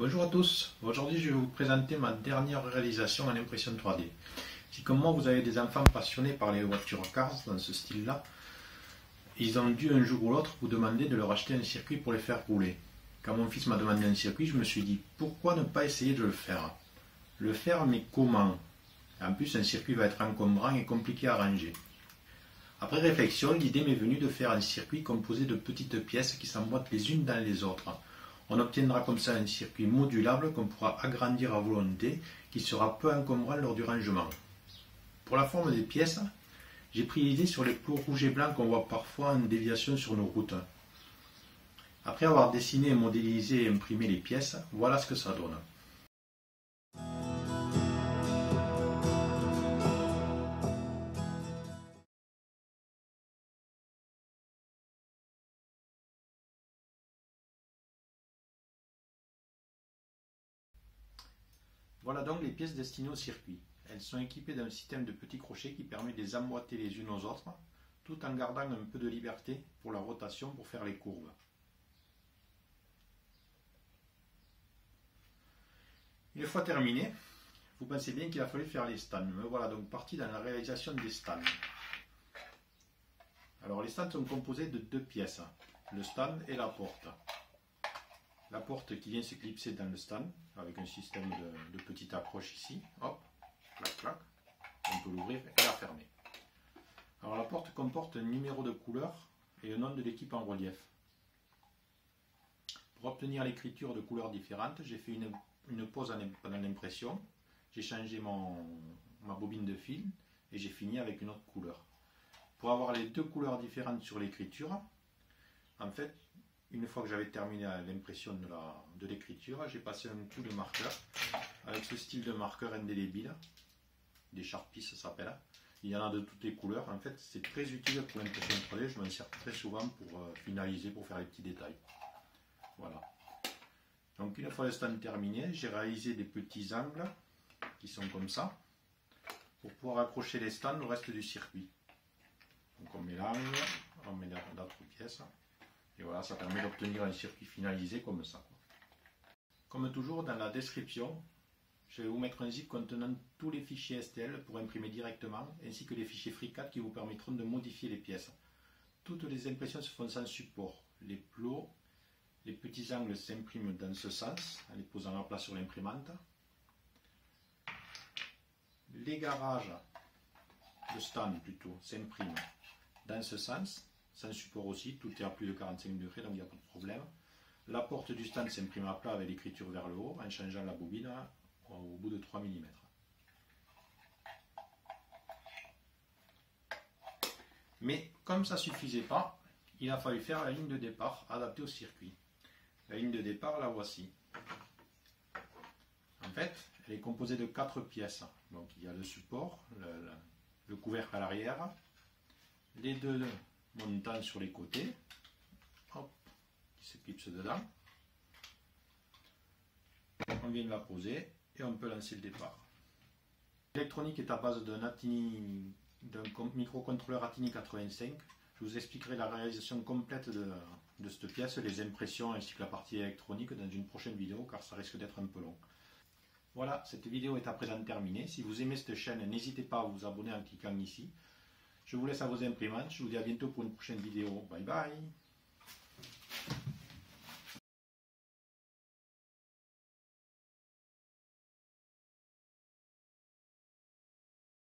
Bonjour à tous, aujourd'hui je vais vous présenter ma dernière réalisation en impression 3D. Si comme moi vous avez des enfants passionnés par les voitures cars dans ce style-là, ils ont dû un jour ou l'autre vous demander de leur acheter un circuit pour les faire rouler. Quand mon fils m'a demandé un circuit, je me suis dit pourquoi ne pas essayer de le faire. Le faire, mais comment? En plus un circuit va être encombrant et compliqué à ranger. Après réflexion, l'idée m'est venue de faire un circuit composé de petites pièces qui s'emboîtent les unes dans les autres. On obtiendra comme ça un circuit modulable qu'on pourra agrandir à volonté, qui sera peu encombrant lors du rangement. Pour la forme des pièces, j'ai pris l'idée sur les plots rouges et blancs qu'on voit parfois en déviation sur nos routes. Après avoir dessiné, modélisé et imprimé les pièces, voilà ce que ça donne. Voilà donc les pièces destinées au circuit. Elles sont équipées d'un système de petits crochets qui permet de les emboîter les unes aux autres, tout en gardant un peu de liberté pour la rotation pour faire les courbes. Une fois terminé, vous pensez bien qu'il a fallu faire les stands. Me voilà donc parti dans la réalisation des stands. Alors les stands sont composés de deux pièces, le stand et la porte. La porte qui vient se clipser dans le stand avec un système de petites accroches ici, hop, clac clac, on peut l'ouvrir et la fermer. Alors la porte comporte un numéro de couleur et un nom de l'équipe en relief. Pour obtenir l'écriture de couleurs différentes, j'ai fait une pause pendant l'impression, j'ai changé ma bobine de fil et j'ai fini avec une autre couleur. Pour avoir les deux couleurs différentes sur l'écriture, en fait, une fois que j'avais terminé l'impression de l'écriture, j'ai passé un coup de marqueur avec ce style de marqueur indélébile, des Sharpies ça s'appelle. Il y en a de toutes les couleurs. En fait, c'est très utile pour l'impression 3D. Je m'en sers très souvent pour finaliser, pour faire les petits détails. Voilà. Donc une fois le stand terminé, j'ai réalisé des petits angles qui sont comme ça pour pouvoir accrocher les stands au reste du circuit. Donc on met l'angle, on met d'autres pièces. Et voilà, ça permet d'obtenir un circuit finalisé comme ça. Comme toujours, dans la description, je vais vous mettre un zip contenant tous les fichiers STL pour imprimer directement, ainsi que les fichiers FreeCAD qui vous permettront de modifier les pièces. Toutes les impressions se font sans support. Les plots, les petits angles s'impriment dans ce sens, en les posant à plat sur l'imprimante. Les garages de stand plutôt s'impriment dans ce sens. Sans support aussi, tout est à plus de 45 degrés, donc il n'y a pas de problème. La porte du stand s'imprime à plat avec l'écriture vers le haut, en changeant la bobine au bout de 3 mm. Mais comme ça ne suffisait pas, il a fallu faire la ligne de départ adaptée au circuit. La ligne de départ, la voici. En fait, elle est composée de 4 pièces. Donc il y a le support, le couvercle à l'arrière, les deux montants sur les côtés, hop, qui se clipsent dedans. On vient de la poser et on peut lancer le départ. L'électronique est à base d'un microcontrôleur Atini 85. Je vous expliquerai la réalisation complète de cette pièce, les impressions ainsi que la partie électronique dans une prochaine vidéo car ça risque d'être un peu long. Voilà, cette vidéo est à présent terminée. Si vous aimez cette chaîne, n'hésitez pas à vous abonner en cliquant ici. Je vous laisse à vos imprimantes. Je vous dis à bientôt pour une prochaine vidéo. Bye bye.